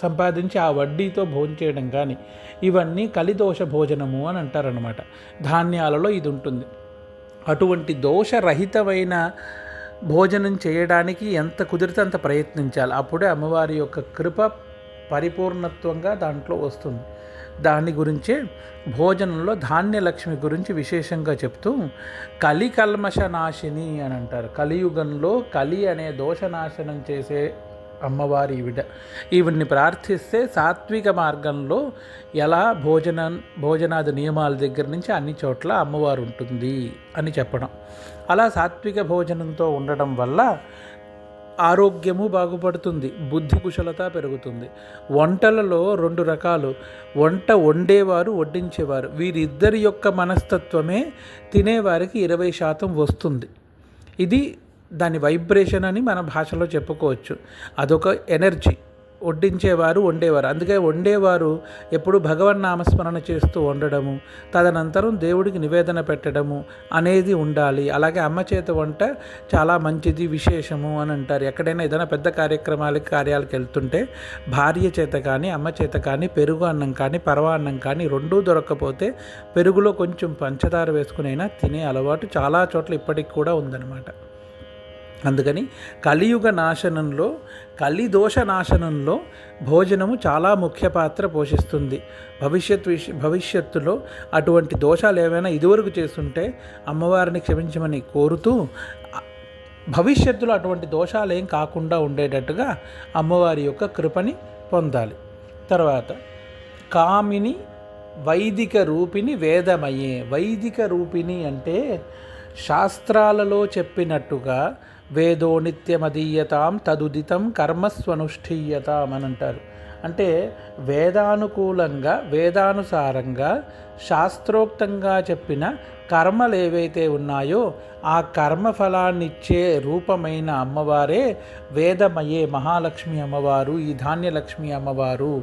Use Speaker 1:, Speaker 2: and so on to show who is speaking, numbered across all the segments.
Speaker 1: సంపాదించి ఆ వడ్డీతో భోంచేయడం కానీ, ఇవన్నీ కలిదోష భోజనము అని అంటారనమాట. ధాన్యాలలో ఇది ఉంటుంది. అటువంటి దోషరహితమైన భోజనం చేయడానికి ఎంత కుదిరితే అంత ప్రయత్నించాలి. అప్పుడే అమ్మవారి యొక్క కృప పరిపూర్ణత్వంగా దాంట్లో వస్తుంది. దాని గురించే భోజనంలో ధాన్యలక్ష్మి గురించి విశేషంగా చెప్తూ కల్మష నాశిని అని అంటారు. కలియుగంలో కలి అనే దోషనాశనం చేసే అమ్మవారి ఈవిడ్ని ప్రార్థిస్తే సాత్విక మార్గంలో ఎలా భోజనాది నియమాల దగ్గర నుంచి అన్ని చోట్ల అమ్మవారు ఉంటుంది అని చెప్పడం. అలా సాత్విక భోజనంతో ఉండడం వల్ల ఆరోగ్యము బాగుపడుతుంది, బుద్ధి కుశలత పెరుగుతుంది. వంటలలో 2 రకాలు, వంట వండేవారు, వడ్డించేవారు. వీరిద్దరి యొక్క మనస్తత్వమే తినేవారికి 20% వస్తుంది. ఇది దాని వైబ్రేషన్ అని మన భాషలో చెప్పుకోవచ్చు. అదొక ఎనర్జీ. వడ్డించేవారు, వండేవారు. అందుకే వండేవారు ఎప్పుడు భగవన్నామస్మరణ చేస్తూ వండడము, తదనంతరం దేవుడికి నివేదన పెట్టడము అనేది ఉండాలి. అలాగే అమ్మ చేత వంట చాలా మంచిది, విశేషము అని అంటారు. ఎక్కడైనా ఏదైనా పెద్ద కార్యాలకు వెళ్తుంటే భార్య చేత కానీ అమ్మ చేత కానీ పెరుగు అన్నం కానీ పరవాన్నం కానీ 2 దొరక్కపోతే పెరుగులో కొంచెం పంచదార వేసుకునైనా తినే అలవాటు చాలా చోట్ల ఇప్పటికి కూడా ఉందన్నమాట. అందుకని కలియుగ నాశనంలో, కలిదోష నాశనంలో భోజనము చాలా ముఖ్య పాత్ర పోషిస్తుంది. భవిష్యత్తులో అటువంటి దోషాలు ఏమైనా ఇదివరకు చేస్తుంటే అమ్మవారిని క్షమించమని కోరుతూ, భవిష్యత్తులో అటువంటి దోషాలు ఏం కాకుండా ఉండేటట్టుగా అమ్మవారి యొక్క కృపని పొందాలి. తర్వాత కామిని వైదిక రూపిణి వేదమయే. వైదిక రూపిణి అంటే శాస్త్రాలలో చెప్పినట్టుగా వేదో నిత్యమదీయతాం తదుదితం కర్మస్వనుష్ఠీయతాం అని అంటారు. అంటే వేదానుకూలంగా, వేదానుసారంగా, శాస్త్రోక్తంగా చెప్పిన కర్మలు ఏవైతే ఉన్నాయో ఆ కర్మఫలాన్నిచ్చే రూపమైన అమ్మవారే వేదమయే మహాలక్ష్మి అమ్మవారు, ఈ ధాన్యలక్ష్మి అమ్మవారు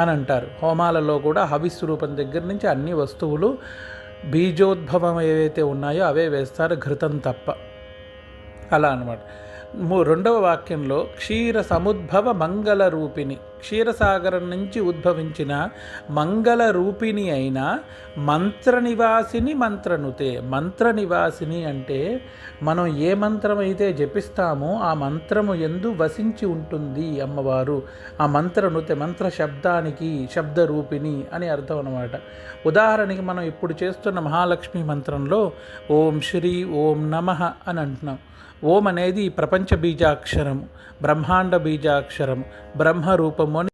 Speaker 1: అని అంటారు. హోమాలలో కూడా హవిస్సు రూపం దగ్గర నుంచి అన్ని వస్తువులు బీజోద్భవం ఏవైతే ఉన్నాయో అవే వేస్తారు, ఘృతం తప్ప. అలా అన్నమాట. 2వ వాక్యంలో క్షీర సముద్భవ మంగళ రూపిణి, క్షీరసాగరం నుంచి ఉద్భవించిన మంగళ రూపిణి అయిన మంత్రనివాసిని మంత్రనుతే. మంత్రనివాసిని అంటే మనం ఏ మంత్రం అయితే జపిస్తామో ఆ మంత్రము యందు వసించి ఉంటుంది అమ్మవారు. ఆ మంత్రనుతే, మంత్ర శబ్దానికి శబ్దరూపిణి అని అర్థం అన్నమాట. ఉదాహరణకి మనం ఇప్పుడు చేస్తున్న మహాలక్ష్మి మంత్రంలో ఓం శ్రీ ఓం నమః అని అంటున్నాం. ఓం అనేది ప్రపంచ బీజాక్షరము, బ్రహ్మాండ బీజాక్షరము, బ్రహ్మరూపము అని